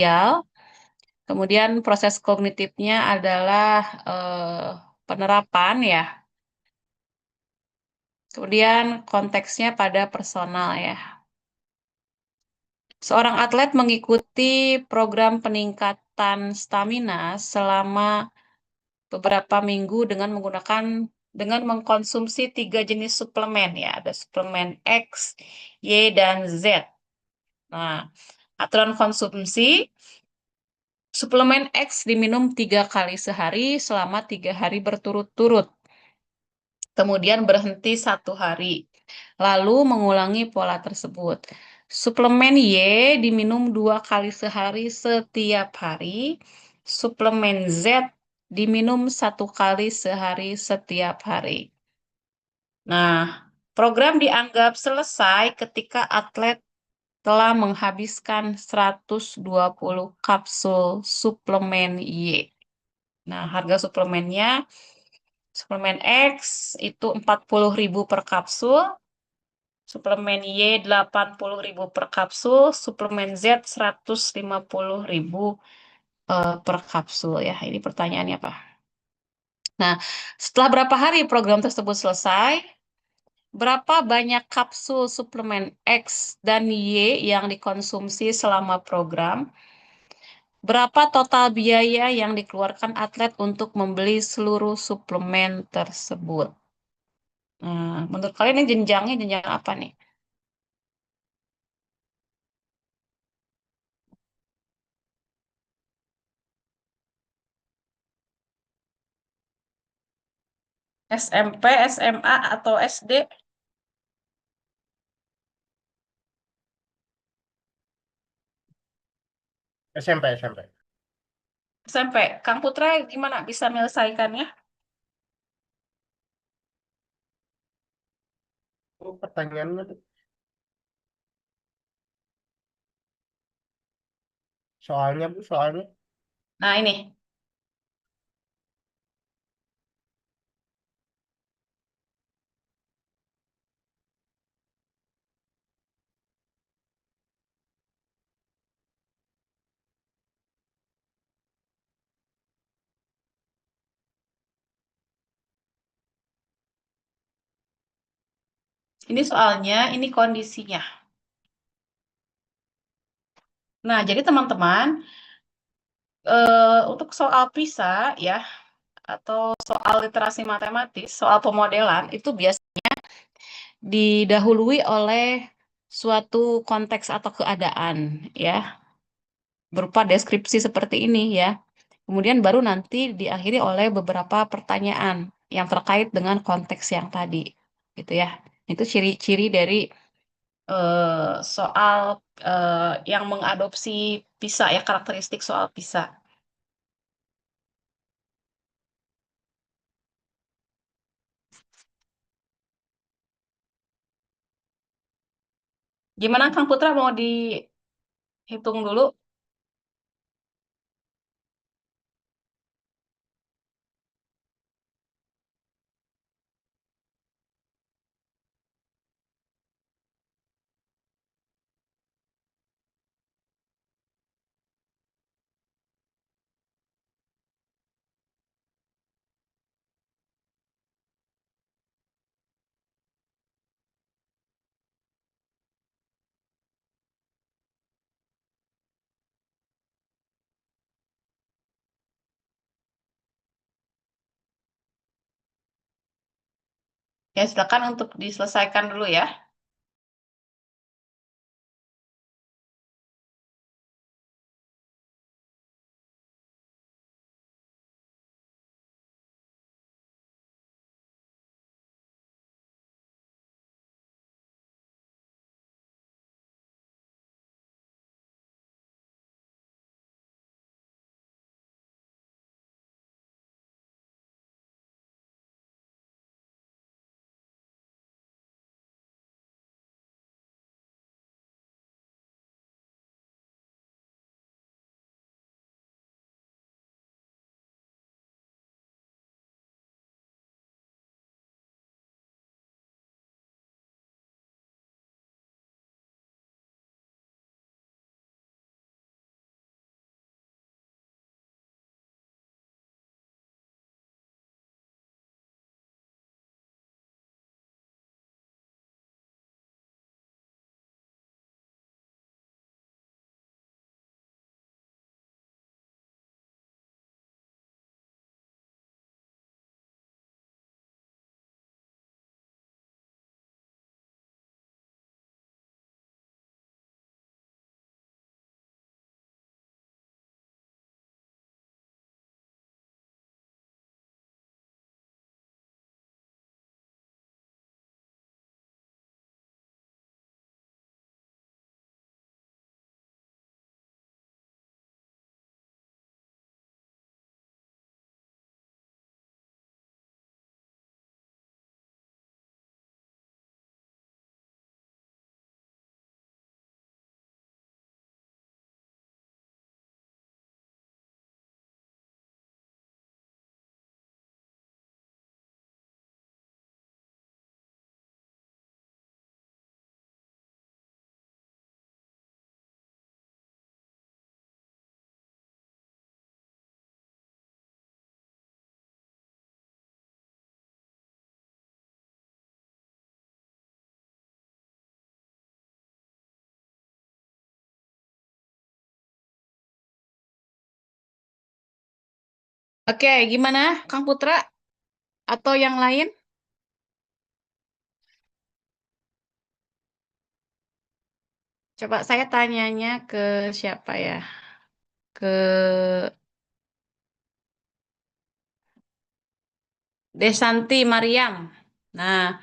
sosial. Kemudian proses kognitifnya adalah penerapan ya. Kemudian konteksnya pada personal ya. Seorang atlet mengikuti program peningkatan stamina selama beberapa minggu dengan mengkonsumsi 3 jenis suplemen ya. Ada suplemen X, Y, dan Z. Nah, aturan konsumsi suplemen X diminum 3 kali sehari selama 3 hari berturut-turut. Kemudian berhenti 1 hari. Lalu mengulangi pola tersebut. Suplemen Y diminum 2 kali sehari setiap hari. Suplemen Z diminum 1 kali sehari setiap hari. Nah, program dianggap selesai ketika atlet telah menghabiskan 120 kapsul suplemen Y. Nah, harga suplemen X itu 40.000 per kapsul, suplemen Y 80.000 per kapsul, suplemen Z 150.000 per kapsul ya. Ini pertanyaannya apa? Nah, setelah berapa hari program tersebut selesai, berapa banyak kapsul suplemen X dan Y yang dikonsumsi selama program? Berapa total biaya yang dikeluarkan atlet untuk membeli seluruh suplemen tersebut? Nah, menurut kalian ini jenjangnya jenjang apa nih? SMP, SMA, atau SD? SMP, SMP. SMP. Kang Putra gimana bisa menyelesaikannya? Oh, pertanyaannya tuh, soalnya Bu, soalnya. Nah, ini soalnya, ini kondisinya. Nah, jadi teman-teman, untuk soal PISA ya, atau soal literasi matematis, soal pemodelan, itu biasanya didahului oleh suatu konteks atau keadaan, ya, berupa deskripsi seperti ini ya. Kemudian baru nanti diakhiri oleh beberapa pertanyaan yang terkait dengan konteks yang tadi, gitu ya. Itu ciri-ciri dari soal yang mengadopsi PISA ya, karakteristik soal PISA. Gimana Kang Putra mau dihitung dulu? Ya, silakan untuk diselesaikan dulu ya. Oke, gimana, Kang Putra? Atau yang lain? Coba saya tanyanya ke siapa ya? Ke Desanti Mariam. Nah,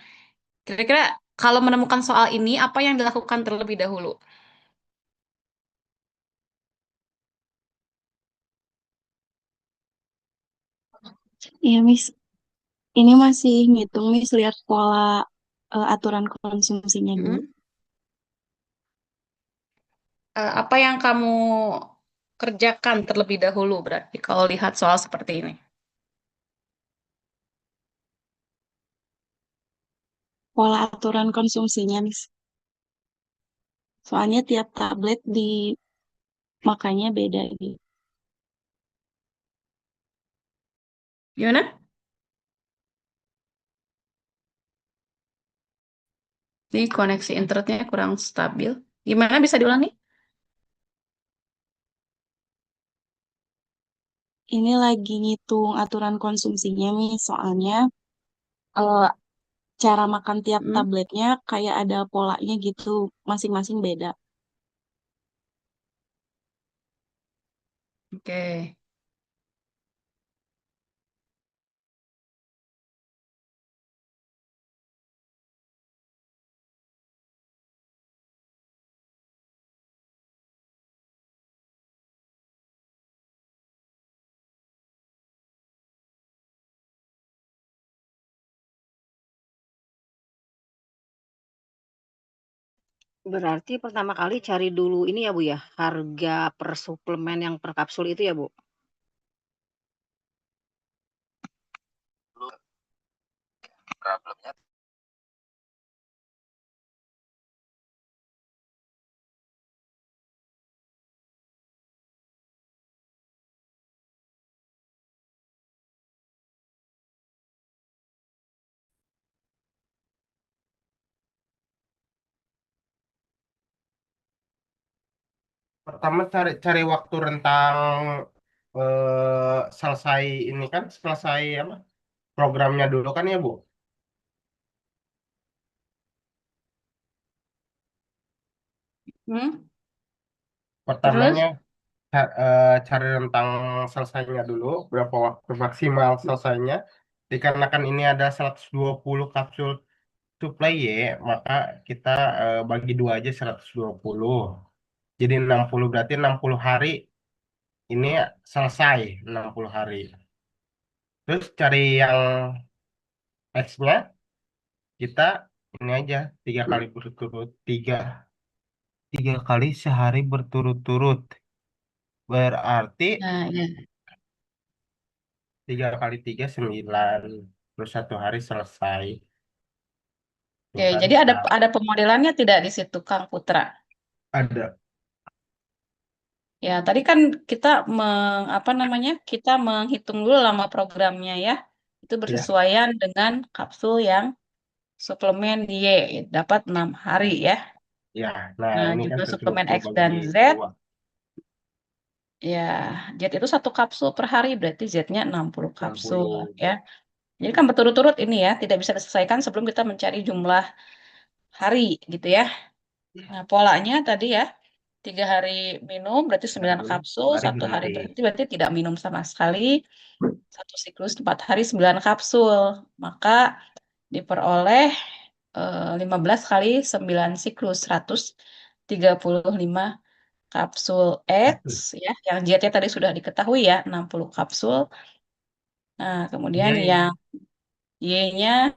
kira-kira kalau menemukan soal ini, apa yang dilakukan terlebih dahulu? Iya, Miss. Ini masih ngitung, Miss. Lihat pola aturan konsumsinya dulu. Mm-mm. Apa yang kamu kerjakan terlebih dahulu berarti kalau lihat soal seperti ini? Pola aturan konsumsinya, Miss. Soalnya tiap tablet dimakannya beda gitu. Gimana? Ini koneksi internetnya kurang stabil. Gimana bisa diulangi? Ini lagi ngitung aturan konsumsinya, Miss. Soalnya eh, cara makan tiap Hmm, tabletnya kayak ada polanya gitu. Masing-masing beda. oke. Berarti pertama kali cari dulu ini ya Bu ya, harga per suplemen yang per kapsul itu ya Bu? Pertama cari waktu rentang selesai ini kan selesai apa programnya dulu kan ya Bu. Hmm, Pertamanya terus? cari rentang selesainya dulu berapa waktu maksimal selesainya. Dikarenakan ini ada 120 kapsul suplai Y, maka kita bagi dua aja 120. Jadi 60 berarti 60 hari ini selesai 60 hari. Terus cari yang X-nya kita ini aja tiga kali berturut tiga kali sehari berturut-turut. Berarti Nah, ya. 3 kali 3 9. Terus 1 hari selesai. Tuh Oke, kan jadi ada pemodelannya tidak di situ, Kang Putra? ada. Ya, tadi kan kita apa namanya? Kita menghitung dulu lama programnya ya. Itu Ya, bersesuaian dengan kapsul yang suplemen Y, dapat 6 hari ya. ya. Nah Nah, ini kan juga suplemen 120 X bagi dan Z, dua. ya, Z itu satu kapsul per hari, berarti Z-nya 60 enam kapsul puluh ya. Jadi kan berturut-turut ini ya, tidak bisa diselesaikan sebelum kita mencari jumlah hari gitu ya. Nah, polanya tadi ya, 3 hari minum berarti 9 minum, kapsul, hari satu hari berhenti. berarti tidak minum sama sekali, satu siklus 4 hari 9 kapsul. Maka diperoleh 15 kali 9 siklus, 135 kapsul X ya, yang dietnya tadi sudah diketahui ya, 60 kapsul. Nah, kemudian yang Y Y-nya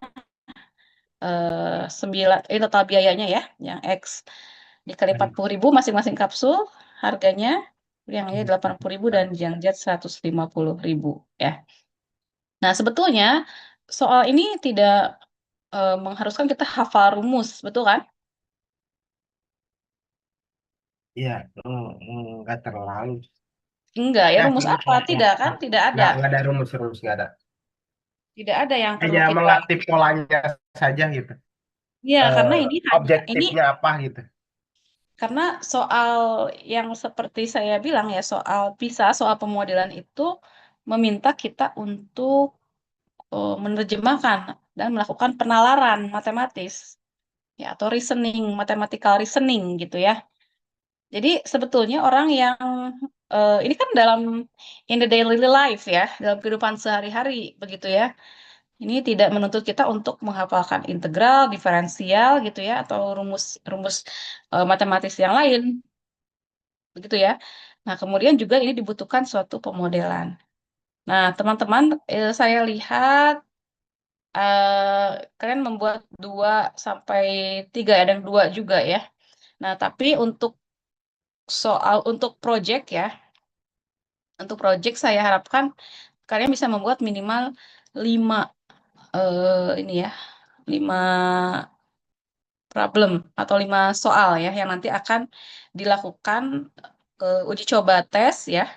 9, total biayanya ya, yang X dikali hari 40.000 masing-masing kapsul, harganya yang Y 80.000 dan yang Z 150.000 ya. Nah, sebetulnya soal ini tidak mengharuskan kita hafal rumus, betul kan? ya, nggak terlalu. Enggak, ya Ya, rumus ya, apa? ya, ya. Tidak kan? Tidak ada. Nggak ada rumus nggak ada. Tidak ada yang perlu Hanya kita. mengatip polanya saja gitu. Ya, karena Eh, ini hanya ini objektifnya apa gitu. karena soal yang seperti saya bilang ya, soal PISA, soal pemodelan itu meminta kita untuk menerjemahkan dan melakukan penalaran matematis, ya, atau reasoning, mathematical reasoning gitu ya. Jadi sebetulnya orang yang ini kan dalam in the daily life ya, dalam kehidupan sehari-hari begitu ya. Ini tidak menuntut kita untuk menghafalkan integral, diferensial gitu ya, atau rumus-rumus matematis yang lain, begitu ya. Nah, kemudian juga ini dibutuhkan suatu pemodelan. Nah, teman-teman, saya lihat kalian membuat 2 sampai 3, ada yang 2 juga ya. Nah, tapi untuk project ya, untuk project saya harapkan kalian bisa membuat minimal 5 ini ya, 5 problem atau 5 soal ya yang nanti akan dilakukan uji coba tes ya,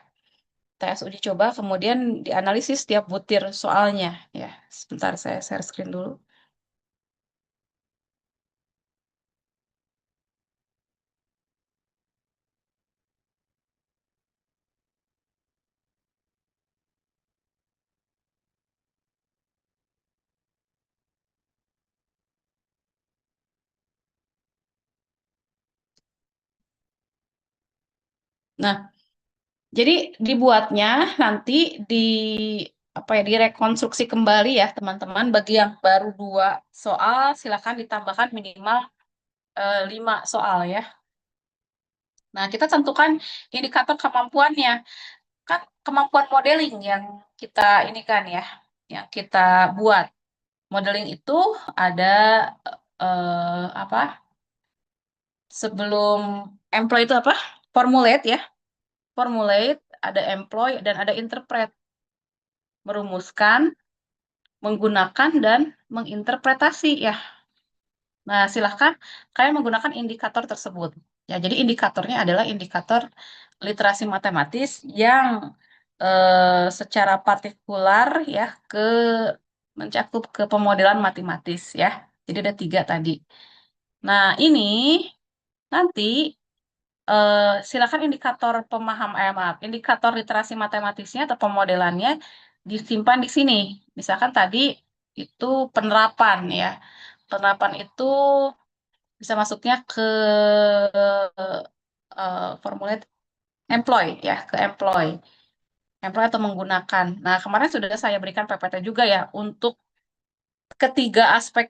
tes uji coba kemudian dianalisis tiap butir soalnya ya. Sebentar saya share screen dulu. Nah, jadi dibuatnya nanti di apa ya, direkonstruksi kembali ya teman-teman. Bagi yang baru 2 soal silakan ditambahkan minimal 5 soal ya. Nah, kita tentukan indikator kemampuannya. Kan kemampuan modeling yang kita ini kan ya, yang kita buat. Modeling itu ada apa? Sebelum employ itu apa? Formulate ya. Formulate, ada employ dan ada interpret. Merumuskan, menggunakan dan menginterpretasi ya. Nah, silahkan kalian menggunakan indikator tersebut. Ya, jadi indikatornya adalah indikator literasi matematis yang secara partikular ya mencakup ke pemodelan matematis ya. Jadi ada 3 tadi. Nah, ini nanti silakan indikator maaf, indikator literasi matematisnya atau pemodelannya disimpan di sini. Misalkan tadi itu penerapan ya. Penerapan itu bisa masuknya ke formulate employ ya, ke employ. Employ atau menggunakan. Nah, kemarin sudah saya berikan PPT juga ya untuk ketiga aspek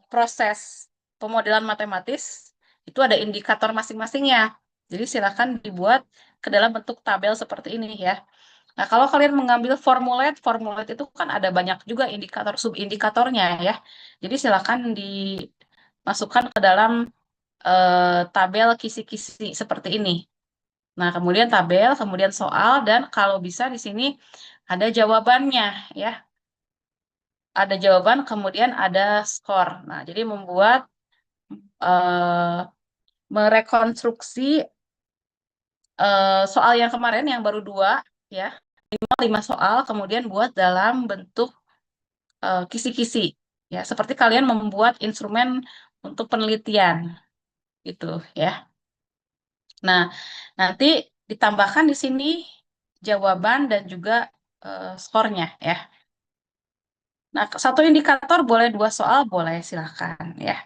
proses pemodelan matematis itu ada indikator masing-masingnya. Jadi silakan dibuat ke dalam bentuk tabel seperti ini ya. Nah, kalau kalian mengambil formulate, formulate itu kan ada banyak juga indikator subindikatornya ya. Jadi silakan dimasukkan ke dalam tabel kisi-kisi seperti ini. Nah, kemudian tabel, kemudian soal, dan kalau bisa di sini ada jawabannya ya. Ada jawaban, kemudian ada skor. Nah, jadi membuat eh, merekonstruksi soal yang kemarin yang baru 2 ya, 5 soal, kemudian buat dalam bentuk kisi-kisi ya, seperti kalian membuat instrumen untuk penelitian gitu ya. Nah, nanti ditambahkan di sini jawaban dan juga skornya ya. Nah, 1 indikator boleh 2 soal boleh silakan ya.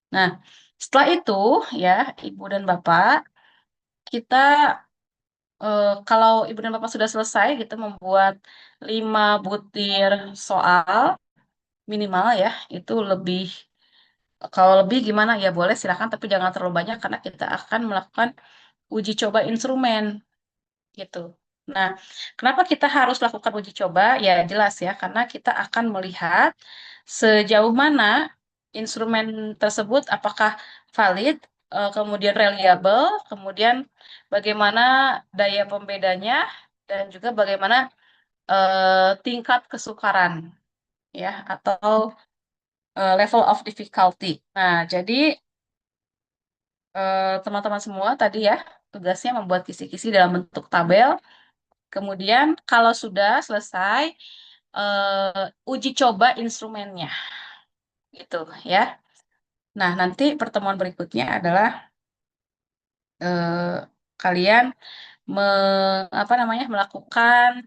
Nah, setelah itu ya, Ibu dan Bapak, kita kalau Ibu dan Bapak sudah selesai gitu membuat 5 butir soal minimal ya, itu lebih, kalau lebih gimana ya boleh silakan, tapi jangan terlalu banyak karena kita akan melakukan uji coba instrumen gitu. Nah, kenapa kita harus lakukan uji coba? Ya jelas ya, karena kita akan melihat sejauh mana instrumen tersebut apakah valid, kemudian reliable, kemudian bagaimana daya pembedanya, dan juga bagaimana tingkat kesukaran ya atau level of difficulty. Nah, jadi teman-teman semua tadi ya tugasnya membuat kisi-kisi dalam bentuk tabel. Kemudian kalau sudah selesai uji coba instrumennya gitu ya. Nah, nanti pertemuan berikutnya adalah eh, kalian apa namanya melakukan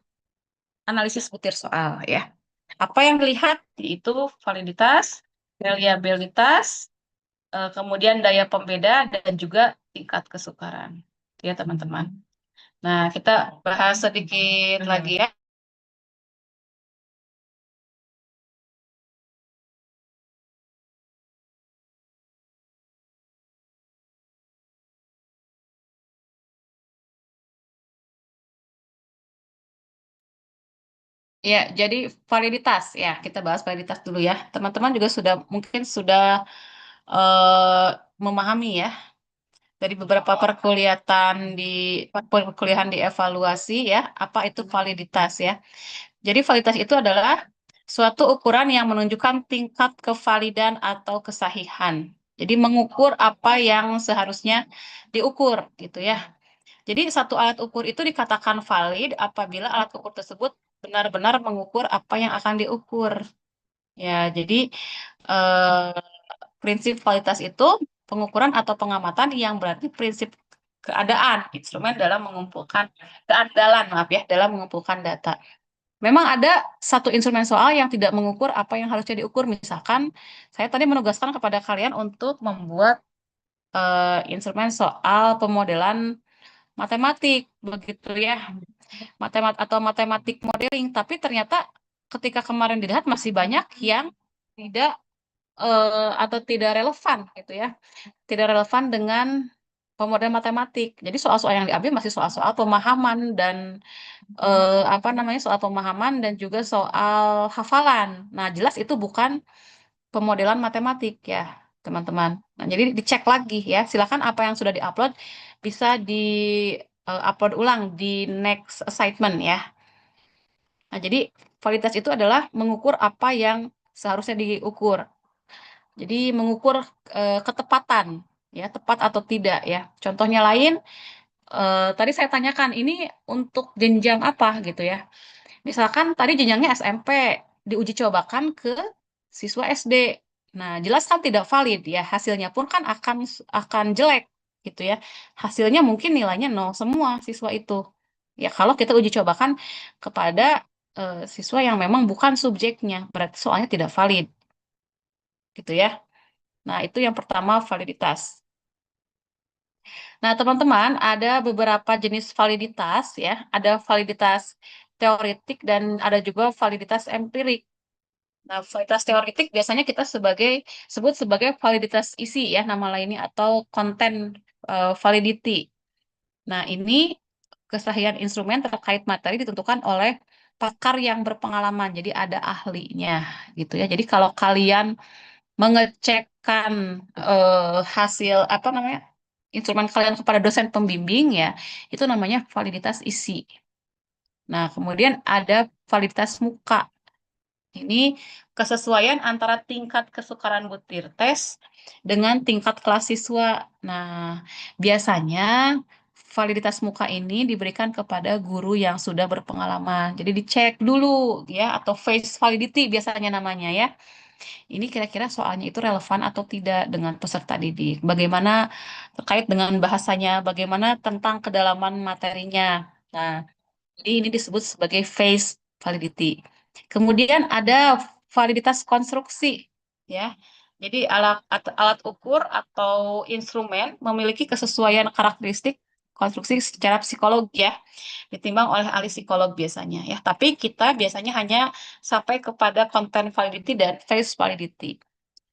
analisis butir soal ya. Apa yang dilihat itu validitas, reliabilitas, kemudian daya pembeda dan juga tingkat kesukaran. Itu ya teman-teman. Nah, kita bahas sedikit lagi ya. Ya, jadi validitas ya, kita bahas validitas dulu ya. Teman-teman juga mungkin sudah eh, memahami ya dari beberapa perkuliahan di evaluasi ya, apa itu validitas ya. Jadi validitas itu adalah suatu ukuran yang menunjukkan tingkat kevalidan atau kesahihan. Jadi mengukur apa yang seharusnya diukur gitu ya. Jadi satu alat ukur itu dikatakan valid apabila alat ukur tersebut benar-benar mengukur apa yang akan diukur. Ya, jadi eh, prinsip validitas itu pengukuran atau pengamatan yang berarti prinsip keadaan instrumen dalam mengumpulkan keandalan, maaf ya, dalam mengumpulkan data. Memang ada satu instrumen soal yang tidak mengukur apa yang harusnya diukur. Misalkan, saya tadi menugaskan kepada kalian untuk membuat instrumen soal pemodelan matematik, begitu ya, matematik modeling. Tapi ternyata ketika kemarin dilihat masih banyak yang tidak atau tidak relevan, gitu ya, tidak relevan dengan pemodelan matematik. Jadi soal-soal yang diambil masih soal-soal pemahaman dan apa namanya soal pemahaman dan juga soal hafalan. Nah, jelas itu bukan pemodelan matematik ya, teman-teman. Nah, jadi dicek lagi ya. Silakan apa yang sudah diupload bisa di upload ulang di next assignment ya. Nah, jadi validitas itu adalah mengukur apa yang seharusnya diukur. Jadi mengukur ketepatan ya, tepat atau tidak ya. Contohnya lain, tadi saya tanyakan ini untuk jenjang apa gitu ya. Misalkan tadi jenjangnya SMP, diuji cobakan ke siswa SD. Nah, jelas kan tidak valid ya. Hasilnya pun kan akan jelek gitu ya. Hasilnya mungkin nilainya nol semua siswa itu. Ya, kalau kita uji cobakan kepada siswa yang memang bukan subjeknya, berarti soalnya tidak valid gitu ya. Nah, itu yang pertama validitas. Nah, teman-teman, ada beberapa jenis validitas ya. Ada validitas teoritik dan ada juga validitas empirik. Nah, validitas teoritik biasanya kita sebut sebagai validitas isi ya, nama lainnya atau content validity. Nah, ini kesahihan instrumen terkait materi ditentukan oleh pakar yang berpengalaman. Jadi ada ahlinya gitu ya. Jadi kalau kalian mengecekkan hasil apa namanya instrumen kalian kepada dosen pembimbing ya, itu namanya validitas isi. Nah, kemudian ada validitas muka. Ini kesesuaian antara tingkat kesukaran butir tes dengan tingkat kelas siswa. Nah, biasanya validitas muka ini diberikan kepada guru yang sudah berpengalaman. Jadi dicek dulu ya, atau face validity biasanya namanya ya. Ini kira-kira soalnya itu relevan atau tidak dengan peserta didik. Bagaimana terkait dengan bahasanya, bagaimana tentang kedalaman materinya. Nah, jadi ini disebut sebagai phase validity. Kemudian ada validitas konstruksi, ya. Jadi alat ukur atau instrumen memiliki kesesuaian karakteristik konstruksi secara psikologi ya, ditimbang oleh ahli psikolog biasanya ya. Tapi kita biasanya hanya sampai kepada content validity dan phase validity.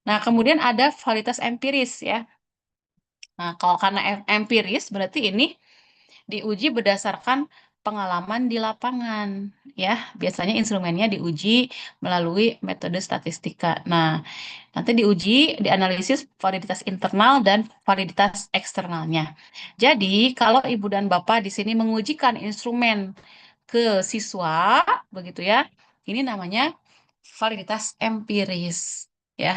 Nah, kemudian ada validitas empiris ya. Nah, kalau karena empiris berarti ini diuji berdasarkan pengalaman di lapangan ya. Biasanya instrumennya diuji melalui metode statistika. Nah, nanti dianalisis validitas internal dan validitas eksternalnya. Jadi, kalau Ibu dan Bapak di sini mengujikan instrumen ke siswa, begitu ya, ini namanya validitas empiris ya.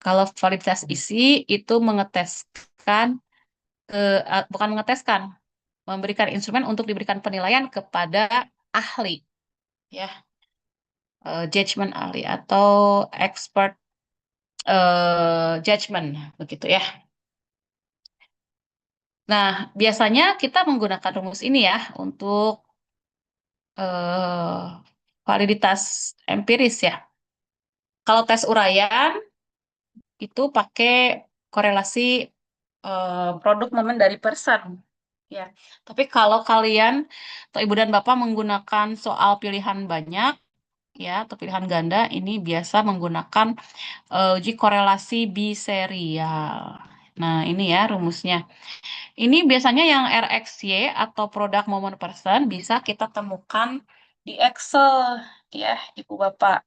Kalau validitas isi itu mengeteskan, bukan mengeteskan, memberikan instrumen untuk diberikan penilaian kepada ahli, ya, judgment ahli atau expert judgment, begitu ya. Nah, biasanya kita menggunakan rumus ini ya untuk eh, validitas empiris ya. Kalau tes uraian itu pakai korelasi produk momen dari person ya. Tapi kalau kalian atau ibu dan bapak menggunakan soal pilihan banyak ya atau pilihan ganda, ini biasa menggunakan uji korelasi biserial. Nah, ini ya rumusnya. Ini biasanya yang RxY atau product moment person bisa kita temukan di Excel ya, Ibu Bapak.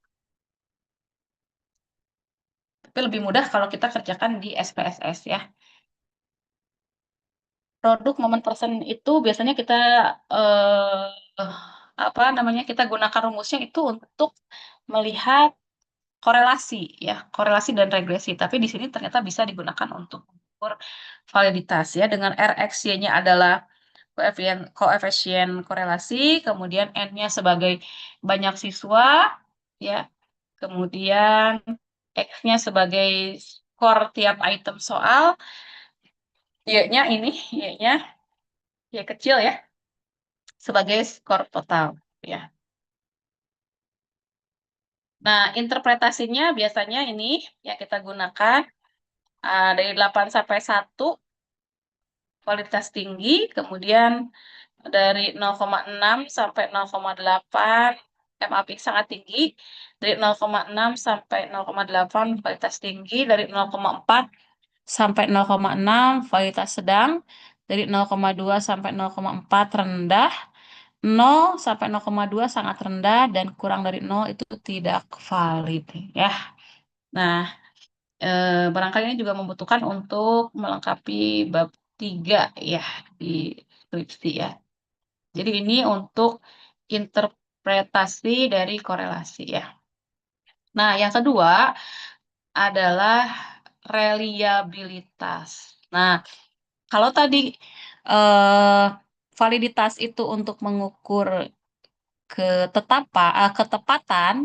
Tapi lebih mudah kalau kita kerjakan di SPSS ya. Produk moment person itu biasanya kita apa namanya? Kita gunakan rumusnya itu untuk melihat korelasi ya, korelasi dan regresi. Tapi di sini ternyata bisa digunakan untuk mengukur validitas ya dengan RxY-nya adalah koefisien korelasi, kemudian N-nya sebagai banyak siswa, ya, kemudian X-nya sebagai skor tiap item soal, Y-nya ini, Y-nya, Y kecil ya, sebagai skor total, ya. Nah, interpretasinya biasanya ini yang kita gunakan dari 8 sampai 1, kualitas tinggi, kemudian dari 0,6 sampai 0,8 MAP sangat tinggi, dari 0,6 sampai 0,8 kualitas tinggi, dari 0,4 sampai 0,6 kualitas sedang, dari 0,2 sampai 0,4 rendah, 0 sampai 0,2 sangat rendah, dan kurang dari 0 itu tidak valid ya. Nah, barangkali ini juga membutuhkan untuk melengkapi bab 3 ya di skripsi ya. Jadi ini untuk interpretasi dari korelasi ya. Nah, yang kedua adalah reliabilitas. Nah, kalau tadi eh, validitas itu untuk mengukur ketepatan,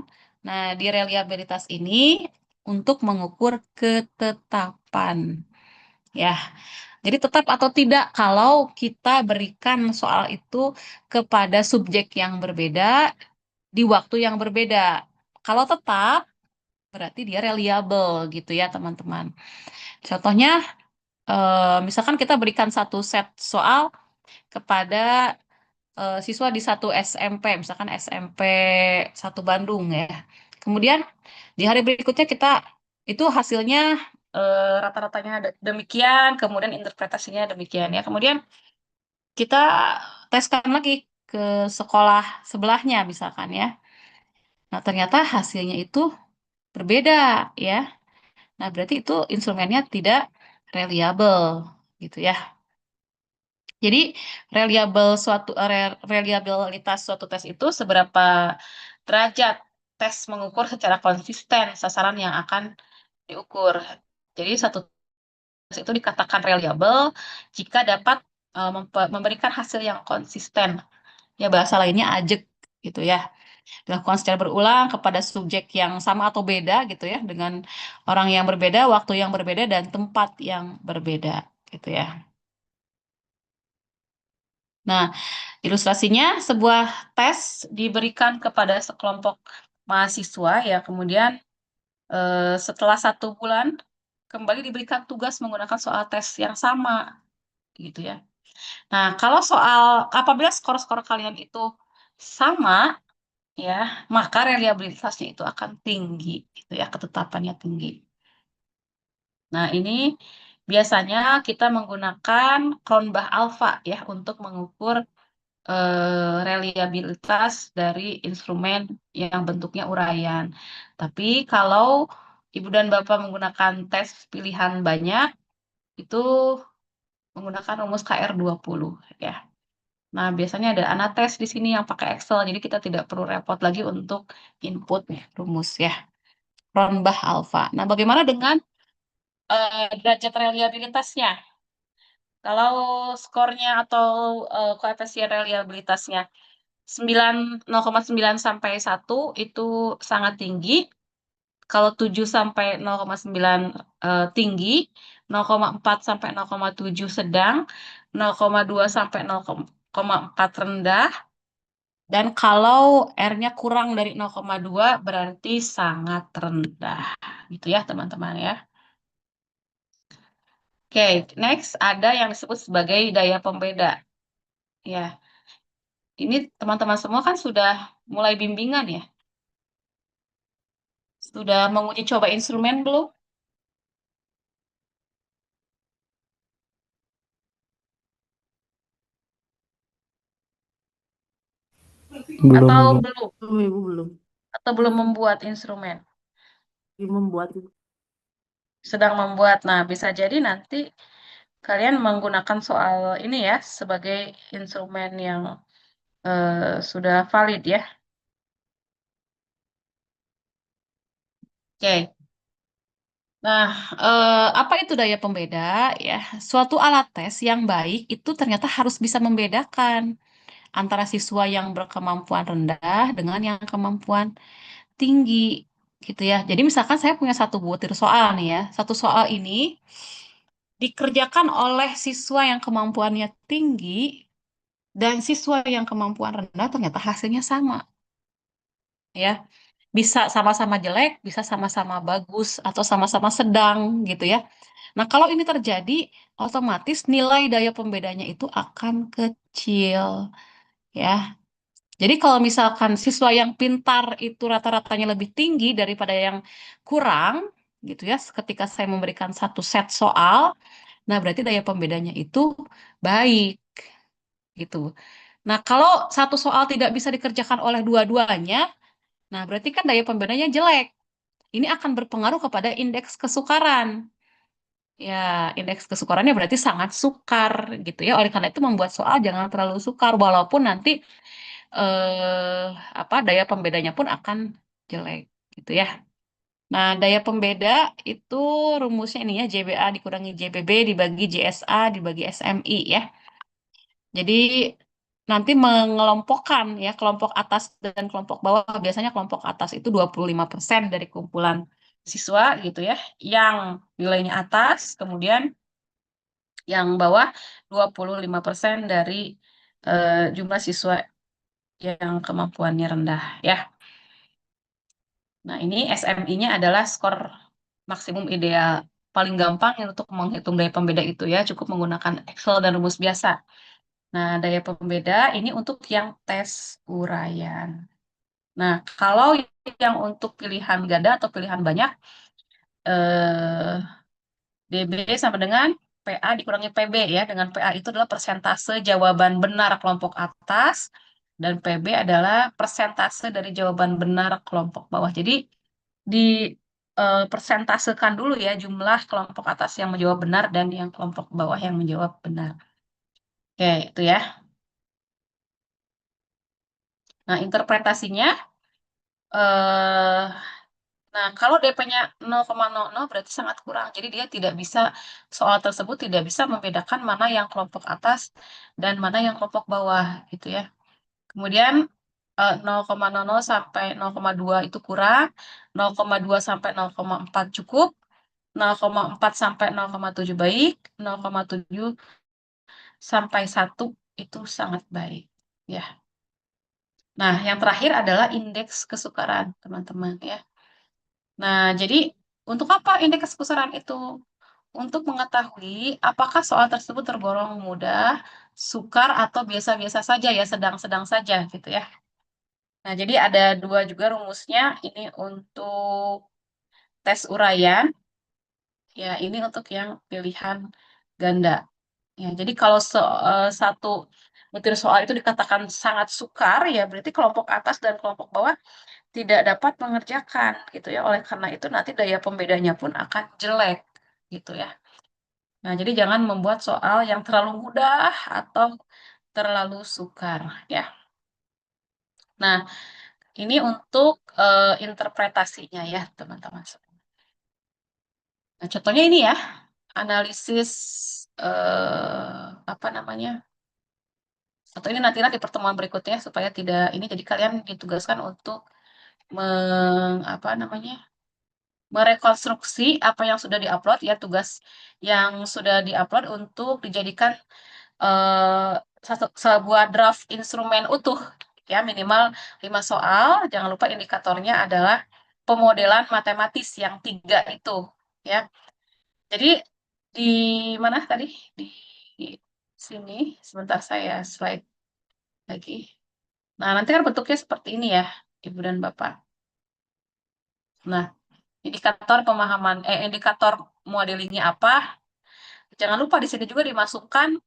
nah di reliabilitas ini untuk mengukur ketetapan. Ya, jadi tetap atau tidak kalau kita berikan soal itu kepada subjek yang berbeda di waktu yang berbeda. Kalau tetap, berarti dia reliable gitu ya teman-teman. Contohnya, misalkan kita berikan satu set soal kepada siswa di satu SMP, misalkan SMP 1 Bandung ya. Kemudian di hari berikutnya kita itu hasilnya rata-ratanya demikian, kemudian interpretasinya demikian ya. Kemudian kita teskan lagi ke sekolah sebelahnya misalkan ya. Nah, ternyata hasilnya itu berbeda ya. Nah, berarti itu instrumennya tidak reliable gitu ya. Jadi reliabilitas suatu tes itu seberapa derajat tes mengukur secara konsisten sasaran yang akan diukur. Jadi satu tes itu dikatakan reliable jika dapat memberikan hasil yang konsisten. Ya bahasa lainnya ajek gitu ya. Dilakukan secara berulang kepada subjek yang sama atau beda gitu ya dengan orang yang berbeda, waktu yang berbeda dan tempat yang berbeda gitu ya. Nah, ilustrasinya sebuah tes diberikan kepada sekelompok mahasiswa ya, kemudian setelah 1 bulan kembali diberikan tugas menggunakan soal tes yang sama gitu ya. Nah, kalau apabila skor-skor kalian itu sama ya, maka reliabilitasnya itu akan tinggi gitu ya, ketetapannya tinggi. Nah, ini biasanya kita menggunakan Cronbach alpha ya untuk mengukur reliabilitas dari instrumen yang bentuknya uraian. Tapi kalau Ibu dan Bapak menggunakan tes pilihan banyak, itu menggunakan rumus KR20 ya. Nah, biasanya ada Anates di sini yang pakai Excel, jadi kita tidak perlu repot lagi untuk input ya, rumus ya. Cronbach alpha. Nah, bagaimana dengan derajat reliabilitasnya? Kalau skornya atau koefisien reliabilitasnya 0,9 sampai 1 itu sangat tinggi. Kalau 7 sampai 0,9 tinggi, 0,4 sampai 0,7 sedang, 0,2 sampai 0,4 rendah, dan kalau R-nya kurang dari 0,2 berarti sangat rendah. Gitu ya, teman-teman ya. Oke, next ada yang disebut sebagai daya pembeda. Ya, ini teman-teman semua kan sudah mulai bimbingan ya. Sudah menguji coba instrumen belum? Belum, Atau Ibu. belum? Belum, Ibu, belum. Atau belum membuat instrumen? Ibu membuat Ibu. Sedang membuat. Nah, bisa jadi nanti kalian menggunakan soal ini ya sebagai instrumen yang sudah valid ya. Oke. Nah, apa itu daya pembeda ya? Suatu alat tes yang baik itu ternyata harus bisa membedakan antara siswa yang berkemampuan rendah dengan yang kemampuan tinggi gitu ya. Jadi misalkan saya punya satu butir soal nih ya. Satu soal ini dikerjakan oleh siswa yang kemampuannya tinggi dan siswa yang kemampuan rendah ternyata hasilnya sama ya. Bisa sama-sama jelek, bisa sama-sama bagus atau sama-sama sedang gitu ya. Nah, kalau ini terjadi, otomatis nilai daya pembedanya itu akan kecil ya. Jadi kalau misalkan siswa yang pintar itu rata-ratanya lebih tinggi daripada yang kurang gitu ya, ketika saya memberikan satu set soal, nah berarti daya pembedanya itu baik gitu. Nah, kalau satu soal tidak bisa dikerjakan oleh dua-duanya, nah berarti kan daya pembedanya jelek. Ini akan berpengaruh kepada indeks kesukaran. Ya, indeks kesukarannya berarti sangat sukar gitu ya. Oleh karena itu membuat soal jangan terlalu sukar walaupun nanti eh daya pembedanya pun akan jelek gitu ya. Nah, daya pembeda itu rumusnya ini ya, JBA dikurangi JBB dibagi JSA dibagi SMI ya. Jadi nanti mengelompokkan ya kelompok atas dan kelompok bawah. Biasanya kelompok atas itu 25% dari kumpulan siswa gitu ya, yang nilainya atas, kemudian yang bawah 25% dari jumlah siswa yang kemampuannya rendah ya. Nah, ini SMI-nya adalah skor maksimum ideal. Paling gampang ya untuk menghitung daya pembeda itu ya, cukup menggunakan Excel dan rumus biasa. Nah, daya pembeda ini untuk yang tes uraian. Nah, kalau yang untuk pilihan ganda atau pilihan banyak, eh, DB sama dengan PA dikurangi PB ya. Dengan PA itu adalah persentase jawaban benar kelompok atas, dan PB adalah persentase dari jawaban benar kelompok bawah. Jadi, di persentasekan dulu ya jumlah kelompok atas yang menjawab benar dan yang kelompok bawah yang menjawab benar. Oke, itu ya. Nah, interpretasinya, eh nah, kalau DP-nya 0,00 berarti sangat kurang. Jadi dia tidak bisa, soal tersebut tidak bisa membedakan mana yang kelompok atas dan mana yang kelompok bawah gitu ya. Kemudian 0,00 sampai 0,2 itu kurang, 0,2 sampai 0,4 cukup, 0,4 sampai 0,7 baik, 0,7 sampai 1 itu sangat baik. Ya. Nah, yang terakhir adalah indeks kesukaran, teman-teman ya. Nah, jadi untuk apa indeks kesukaran itu? Untuk mengetahui apakah soal tersebut tergolong mudah, sukar, atau biasa-biasa saja ya, sedang-sedang saja gitu ya. Nah, jadi ada dua juga rumusnya. Ini untuk tes uraian, ya ini untuk yang pilihan ganda. Ya, jadi kalau satu butir soal itu dikatakan sangat sukar, ya berarti kelompok atas dan kelompok bawah tidak dapat mengerjakan gitu ya. Oleh karena itu nanti daya pembedanya pun akan jelek gitu ya. Nah, jadi jangan membuat soal yang terlalu mudah atau terlalu sukar ya. Nah, ini untuk interpretasinya ya, teman-teman. Nah, contohnya ini ya, analisis apa namanya? Atau ini nantilah di pertemuan berikutnya supaya tidak ini, jadi kalian ditugaskan untuk apa namanya? merekonstruksi apa yang sudah diupload, ya tugas yang sudah diupload untuk dijadikan sebuah draft instrumen utuh, ya minimal 5 soal. Jangan lupa indikatornya adalah pemodelan matematis yang 3 itu, ya. Jadi di mana tadi? Di sini, sebentar saya slide lagi. Nah, nanti kan bentuknya seperti ini ya, Ibu dan Bapak. Nah, indikator modelingnya apa? Jangan lupa di sini juga dimasukkan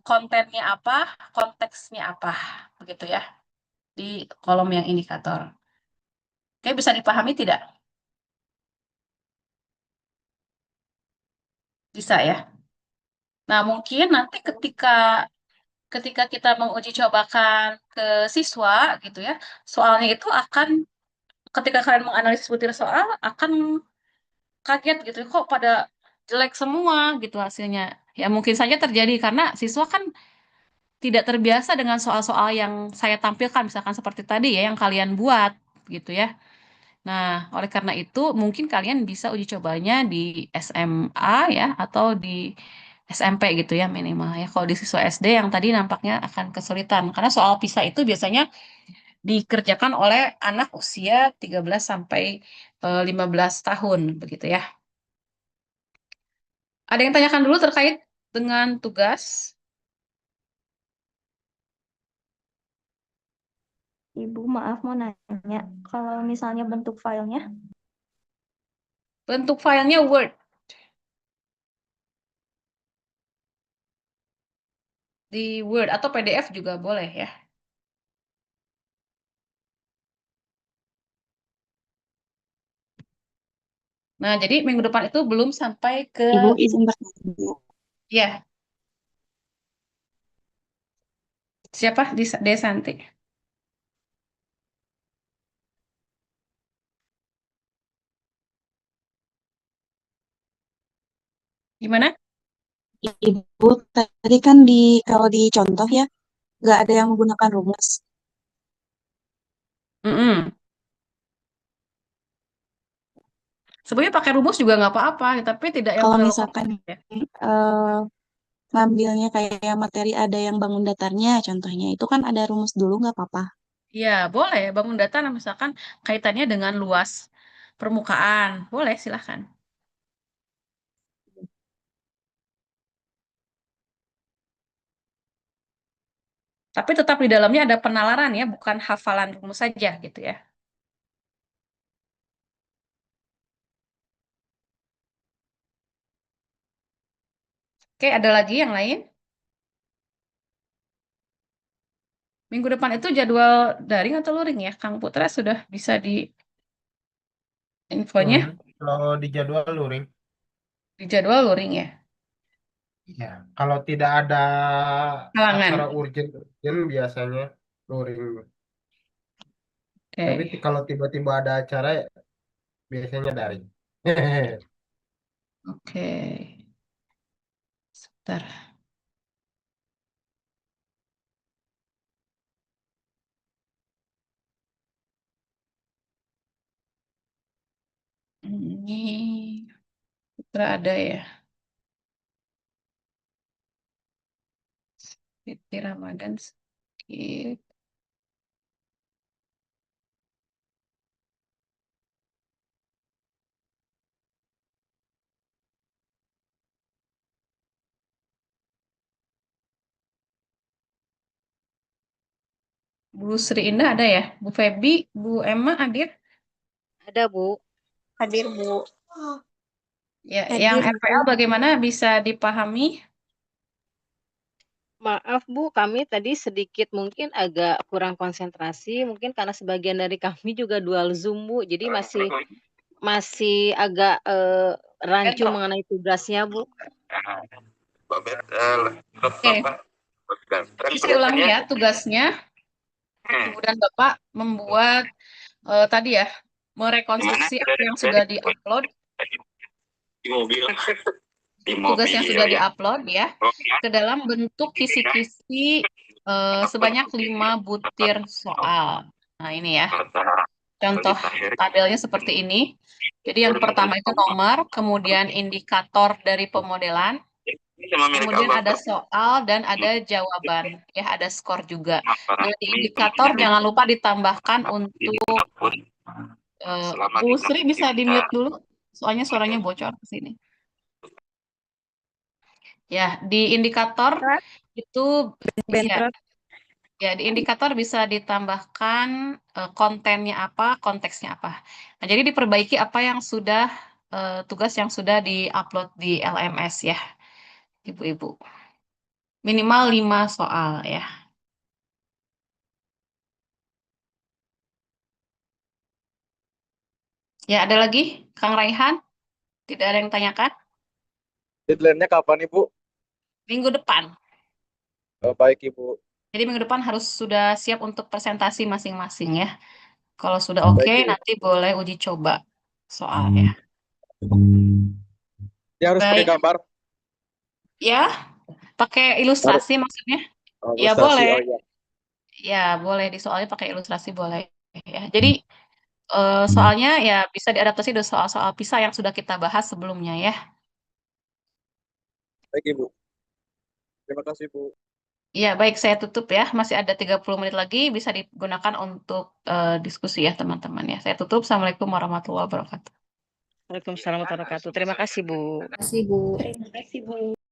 kontennya apa, konteksnya apa, begitu ya, di kolom yang indikator. Oke, bisa dipahami tidak? Bisa ya. Nah, mungkin nanti ketika kita menguji cobakan ke siswa gitu ya, soalnya itu akan ketika kalian menganalisis butir soal akan kaget gitu kok pada jelek semua gitu hasilnya. Ya mungkin saja terjadi karena siswa kan tidak terbiasa dengan soal-soal yang saya tampilkan misalkan seperti tadi ya yang kalian buat gitu ya. Nah, oleh karena itu mungkin kalian bisa uji cobanya di SMA ya atau di SMP gitu ya minimal ya. Kalau di siswa SD yang tadi nampaknya akan kesulitan karena soal PISA itu biasanya dikerjakan oleh anak usia 13 sampai 15 tahun begitu ya. Ada yang tanyakan dulu terkait dengan tugas? Ibu, maaf mau nanya, kalau misalnya bentuk filenya, Bentuk filenya Word. Di Word atau PDF juga boleh ya. Nah, jadi minggu depan itu belum sampai ke Ibu izin bertanya. ya, siapa? Desanti. Gimana? Ibu tadi kan kalau di contoh ya nggak ada yang menggunakan rumus. Mm-mm. Sebenarnya pakai rumus juga nggak apa-apa, tapi tidak yang Kalau terlalu misalkan kompleks ya. eh, ngambilnya kayak materi ada yang bangun datarnya contohnya itu kan ada rumus dulu nggak apa-apa. Iya, boleh. Bangun data nah, misalkan kaitannya dengan luas permukaan. Boleh, silahkan. Tapi tetap di dalamnya ada penalaran ya, bukan hafalan rumus saja gitu ya. Oke, ada lagi yang lain? Minggu depan itu jadwal daring atau luring ya? Kang Putra sudah bisa di infonya Kalau di jadwal luring, di jadwal luring ya. ya. Kalau tidak ada Halangan. acara urgent biasanya luring. Tapi Oke. kalau tiba-tiba ada acara ya biasanya daring. Oke. Sebentar. Ini Putra ada ya. Siti Ramadan skip. Bu Sri Indah ada ya? Bu Febi, Bu Emma hadir? Ada, Bu. hadir Bu. Ya, yang Hadir, Bu. FPL bagaimana bisa dipahami? Maaf, Bu, kami tadi sedikit mungkin agak kurang konsentrasi, mungkin karena sebagian dari kami juga dual Zoom, Bu. Jadi masih agak, rancu Bentrok. mengenai tugasnya, Bu. Oke. Saya ulangi ya tugasnya. Ibu dan Bapak membuat tadi ya, merekonstruksi apa yang sudah diupload. Tugas yang sudah diupload ya, ke dalam bentuk kisi-kisi sebanyak 5 butir soal. Nah ini ya, contoh tabelnya seperti ini. Jadi yang pertama itu nomor, kemudian indikator dari pemodelan, kemudian ada soal dan ada jawaban, ya ada skor juga. Nah, di indikator jangan lupa ditambahkan untuk Bu Sri bisa di-mute dulu, soalnya suaranya bocor ke sini. Ya, di indikator itu ya di indikator bisa ditambahkan kontennya apa, konteksnya apa. Nah, jadi diperbaiki apa yang sudah tugas yang sudah di-upload di LMS ya, Ibu-ibu. Minimal 5 soal ya. Ya, ada lagi, Kang Raihan? Tidak ada yang tanyakan? Deadline-nya kapan, Ibu? Minggu depan. Baik, Ibu. Jadi minggu depan harus sudah siap untuk presentasi masing-masing ya. Kalau sudah Baik, oke, Ibu. nanti boleh uji coba soalnya. Dia harus pakai Baik, gambar. ya, pakai ilustrasi maksudnya? Ya Ilustrasi. boleh, Oh iya. ya boleh di soalnya pakai ilustrasi boleh. Ya, jadi soalnya ya bisa diadaptasi dari soal-soal PISA yang sudah kita bahas sebelumnya ya. Baik, Ibu. Terima kasih, Bu. Ya, baik, saya tutup ya. Masih ada 30 menit lagi bisa digunakan untuk diskusi ya teman-teman ya. Saya tutup. Assalamualaikum warahmatullahi wabarakatuh. Waalaikumsalam warahmatullahi wabarakatuh. Terima kasih, Bu. Terima kasih, Bu. Terima kasih, Bu.